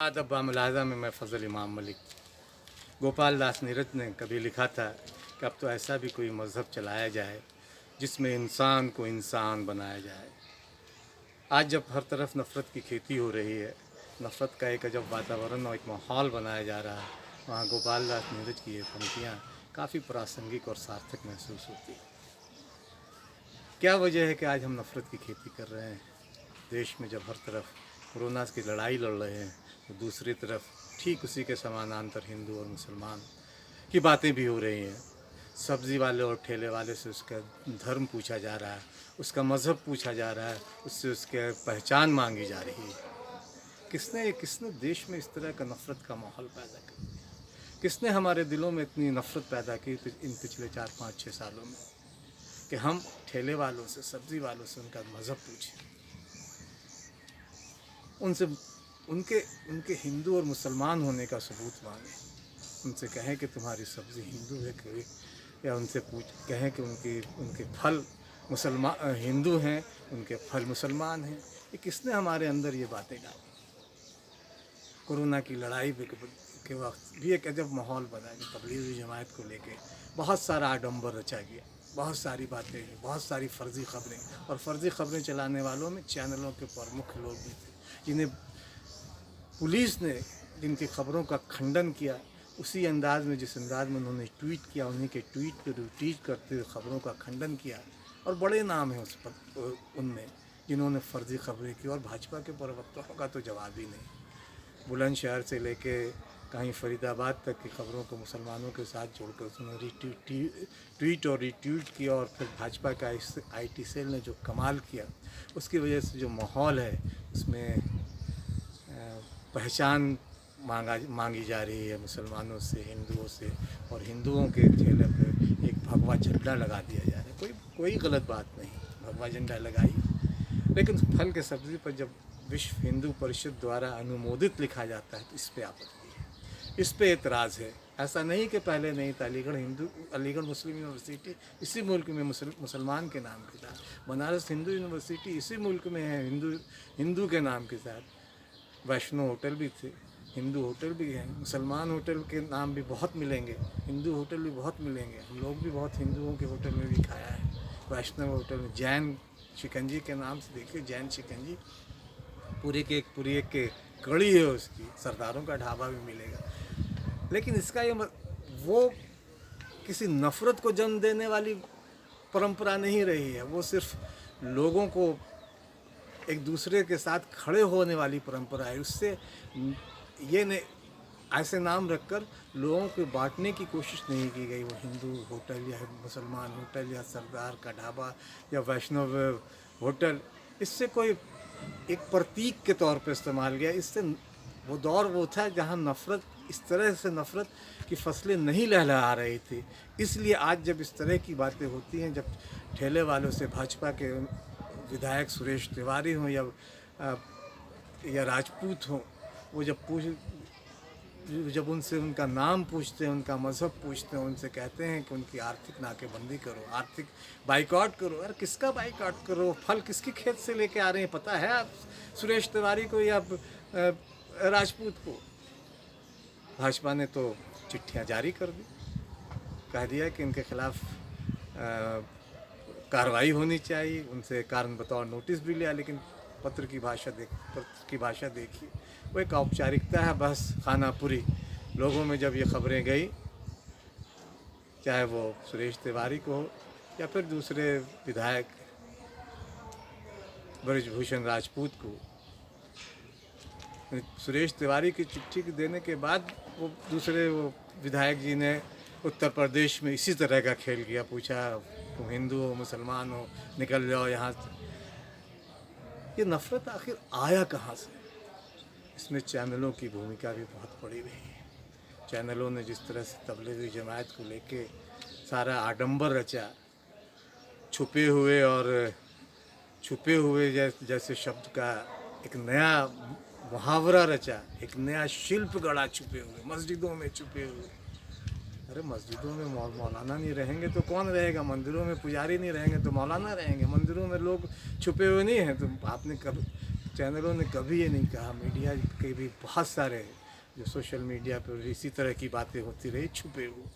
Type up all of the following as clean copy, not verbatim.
अदब मुलाजा में मैं फ़ज़ल इमाम मलिक। गोपाल दास नीरज ने कभी लिखा था कि अब तो ऐसा भी कोई मज़हब चलाया जाए जिसमें इंसान को इंसान बनाया जाए। आज जब हर तरफ नफ़रत की खेती हो रही है, नफ़रत का एक अजब वातावरण और एक माहौल बनाया जा रहा है, वहाँ गोपाल दास नीरज की ये पंक्तियाँ काफ़ी प्रासंगिक और सार्थक महसूस होती है। क्या वजह है कि आज हम नफ़रत की खेती कर रहे हैं? देश में जब हर तरफ कोरोना की लड़ाई लड़ रहे हैं तो दूसरी तरफ ठीक उसी के समानांतर हिंदू और मुसलमान की बातें भी हो रही हैं। सब्ज़ी वाले और ठेले वाले से उसका धर्म पूछा जा रहा है, उसका मज़हब पूछा जा रहा है, उससे उसके पहचान मांगी जा रही है। किसने देश में इस तरह का नफ़रत का माहौल पैदा किया? किसने हमारे दिलों में इतनी नफ़रत पैदा की इन पिछले 4-5-6 सालों में कि हम ठेले वालों से, सब्ज़ी वालों से उनका मज़हब पूछें, उनसे उनके हिंदू और मुसलमान होने का सबूत मांगें, उनसे कहें कि तुम्हारी सब्ज़ी हिंदू है कि, या उनसे कहें कि उनके फल मुसलमान हिंदू हैं, उनके फल मुसलमान हैं। ये किसने हमारे अंदर ये बातें डाली? कोरोना की लड़ाई के वक्त भी एक अजब माहौल बना कि तबलीगी जमात को लेके बहुत सारा आडंबर रचा गया, बहुत सारी बातें, बहुत सारी फ़र्ज़ी ख़बरें, और फ़र्ज़ी ख़बरें चलाने वालों में चैनलों के प्रमुख लोग भी थे जिन्हें पुलिस ने जिनकी ख़बरों का खंडन किया, उसी अंदाज़ में जिस अंदाज़ में उन्होंने ट्वीट किया, उन्हीं के ट्वीट पर रिट्वीट करते हुए ख़बरों का खंडन किया। और बड़े नाम हैं उस पर उनमें जिन्होंने फ़र्ज़ी ख़बरें की, और भाजपा के प्रवक्ताओं का तो जवाब ही नहीं। बुलंदशहर से लेके कहीं फरीदाबाद तक की ख़बरों को मुसलमानों के साथ जोड़कर उसने ट्वीट और रिट्वीट किया, और फिर भाजपा का IT सेल ने जो कमाल किया, उसकी वजह से जो माहौल है उसमें पहचान मांगी जा रही है मुसलमानों से, हिंदुओं से, और हिंदुओं के ठेले पर एक भगवा झंडा लगा दिया जा रहा है। कोई गलत बात नहीं, भगवा झंडा लगाइए, लेकिन फल के सब्ज़ी पर जब विश्व हिंदू परिषद द्वारा अनुमोदित लिखा जाता है तो इस पर आपत्ति है, इस पर एतराज़ है। ऐसा नहीं कि पहले नहीं था, अलीगढ़ मुस्लिम यूनिवर्सिटी इसी मुल्क में मुसलमान के नाम के साथ, बनारस हिंदू यूनिवर्सिटी इसी मुल्क में है हिंदू के नाम के साथ, वैष्णो होटल भी थे, हिंदू होटल भी हैं, मुसलमान होटल के नाम भी बहुत मिलेंगे, हिंदू होटल भी बहुत मिलेंगे। हम लोग भी बहुत हिंदुओं के होटल में भी खाया है, वैष्णव होटल में। जैन शिकंजी के नाम से देखिए, जैन शिकंजी पूरी के कड़ी है उसकी, सरदारों का ढाबा भी मिलेगा। लेकिन इसका ये वो किसी नफ़रत को जन्म देने वाली परंपरा नहीं रही है, वो सिर्फ लोगों को एक दूसरे के साथ खड़े होने वाली परंपरा है। उससे ये ने ऐसे नाम रखकर लोगों को बांटने की कोशिश नहीं की गई। वो हिंदू होटल या मुसलमान होटल या सरदार का ढाबा या वैष्णव होटल, इससे कोई एक प्रतीक के तौर पर इस्तेमाल किया। इससे वो दौर वो था जहाँ नफ़रत, इस तरह से नफ़रत की फसलें नहीं लहलहा रही थी। इसलिए आज जब इस तरह की बातें होती हैं, जब ठेले वालों से भाजपा के विधायक सुरेश तिवारी हों या राजपूत हों, वो जब उनसे उनका नाम पूछते हैं, उनका मज़हब पूछते हैं, उनसे कहते हैं कि उनकी आर्थिक नाकेबंदी करो, आर्थिक बाइकआउट करो। अरे किसका बाइकआउट करो? फल किसके खेत से लेके आ रहे हैं पता है आप सुरेश तिवारी को या राजपूत को? भाजपा ने तो चिट्ठियाँ जारी कर दी, कह दिया कि इनके खिलाफ़ कार्रवाई होनी चाहिए, उनसे कारण बताओ नोटिस भी लिया। लेकिन पत्र की भाषा देखिए, वो एक औपचारिकता है, बस खानापुरी। लोगों में जब ये खबरें गई, चाहे वो सुरेश तिवारी को हो या फिर दूसरे विधायक ब्रजभूषण राजपूत को, सुरेश तिवारी की चिट्ठी देने के बाद वो दूसरे विधायक जी ने उत्तर प्रदेश में इसी तरह का खेल किया, पूछा तुम हिंदू हो मुसलमान हो, निकल जाओ यहाँ से। ये नफ़रत आखिर आया कहाँ से? इसमें चैनलों की भूमिका भी बहुत बड़ी रही है। चैनलों ने जिस तरह से तबलीगी जमात को लेके सारा आडंबर रचा, छुपे हुए जैसे शब्द का एक नया मुहावरा रचा, एक नया शिल्प गढ़ा, छुपे हुए, मस्जिदों में छुपे हुए। अरे मस्जिदों में मौलाना नहीं रहेंगे तो कौन रहेगा? मंदिरों में पुजारी नहीं रहेंगे तो मौलाना रहेंगे? मंदिरों में लोग छुपे हुए नहीं हैं तो आपने कभी चैनलों ने कभी ये नहीं कहा, मीडिया के भी बहुत सारे जो सोशल मीडिया पर इसी तरह की बातें होती रही छुपे हुए,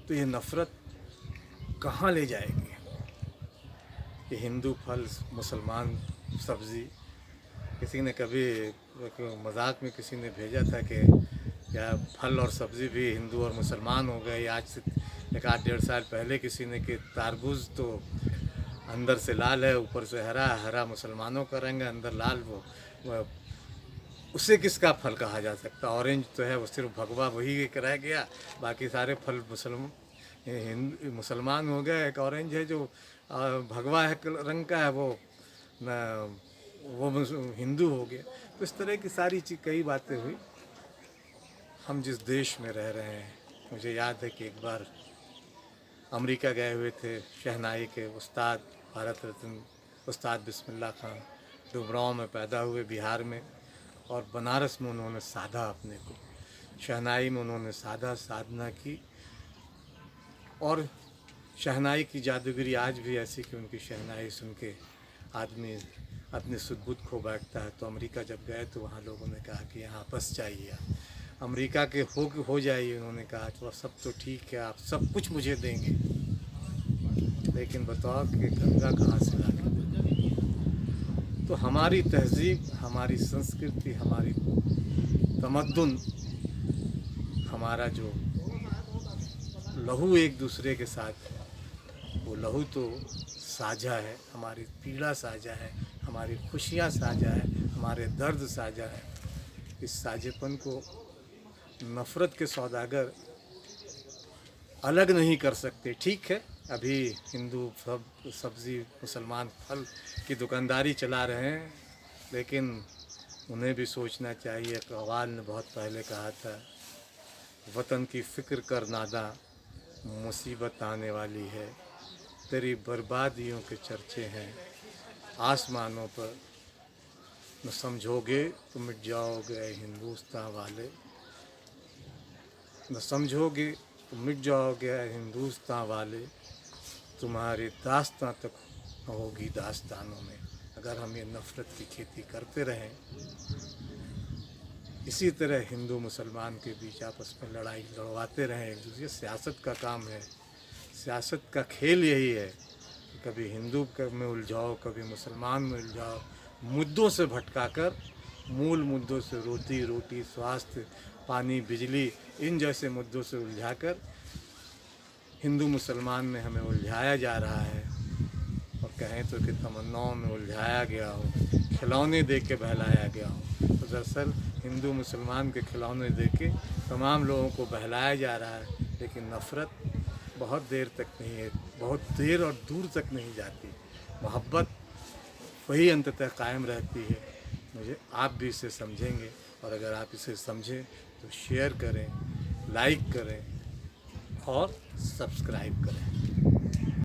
तो ये नफ़रत कहाँ ले जाएगी? कि हिंदू फल मुसलमान सब्ज़ी, किसी ने कभी एक मजाक में किसी ने भेजा था कि क्या फल और सब्ज़ी भी हिंदू और मुसलमान हो गए। आज से एक 8-1.5 साल पहले किसी ने कि तारबूज तो अंदर से लाल है ऊपर से हरा, हरा मुसलमानों का रंग है अंदर लाल, वो उसे किसका फल कहा जा सकता? ऑरेंज तो है वो सिर्फ भगवा वही एक रह गया, बाकी सारे फल मुसलमान हो गए। एक ऑरेंज है जो भगवा है रंग का है, वो हिंदू हो गया। तो इस तरह की सारी कई बातें हुई। हम जिस देश में रह रहे हैं, मुझे याद है कि एक बार अमेरिका गए हुए थे शहनाई के उस्ताद, भारत रत्न उस्ताद बिस्मिल्लाह खान, डुमरांव में पैदा हुए बिहार में, और बनारस में उन्होंने साधा अपने को, शहनाई में उन्होंने साधना की। और शहनाई की जादूगरी आज भी ऐसी कि उनकी शहनाई सुन के आदमी अपनी सुध-बुध खो बैठता है। तो अमेरिका जब गए तो वहाँ लोगों ने कहा कि यहाँ बस जाइए, अमेरिका के हो जाइए। उन्होंने कहा तो सब तो ठीक है, आप सब कुछ मुझे देंगे, लेकिन बताओ कि गंगा कहाँ से ला के देंगे? तो हमारी तहज़ीब, हमारी संस्कृति, हमारी तमद्दुन, हमारा जो लहू एक दूसरे के साथ है, वो लहू तो साझा है, हमारी पीड़ा साझा है, हमारी खुशियाँ साझा है, हमारे दर्द साझा है। इस साझेपन को नफ़रत के सौदागर अलग नहीं कर सकते। ठीक है, अभी हिंदू सब्ज़ी मुसलमान फल की दुकानदारी चला रहे हैं, लेकिन उन्हें भी सोचना चाहिए। कव्वाल ने बहुत पहले कहा था, वतन की फ़िक्र कर नादा, मुसीबत आने वाली है, तेरी बर्बादियों के चर्चे हैं आसमानों पर, न समझोगे तो मिट जाओगे हिंदुस्तान वाले, न समझोगे तो मिट जाओगे हिंदुस्तान वाले, तुम्हारी दास्तां तक होगी दास्तानों में। अगर हम ये नफ़रत की खेती करते रहें, इसी तरह हिंदू मुसलमान के बीच आपस में लड़ाई लड़वाते रहें एक दूसरे, सियासत का काम है, सियासत का खेल यही है कि कभी हिंदू में उलझाओ, कभी मुसलमान में उलझाओ, मुद्दों से भटकाकर मूल मुद्दों से रोटी स्वास्थ्य पानी बिजली इन जैसे मुद्दों से उलझाकर हिंदू मुसलमान में हमें उलझाया जा रहा है। और कहें तो कि तमन्नाओं में उलझाया गया हो, खिलौने दे के बहलाया गया हो। तो दरअसल हिंदू मुसलमान के खिलौने दे के तमाम लोगों को बहलाया जा रहा है, लेकिन नफ़रत बहुत देर तक नहीं है, बहुत देर और दूर तक नहीं जाती। मोहब्बत वही अंततः कायम रहती है। मुझे आप भी इसे समझेंगे, और अगर आप इसे समझें तो शेयर करें, लाइक करें और सब्सक्राइब करें।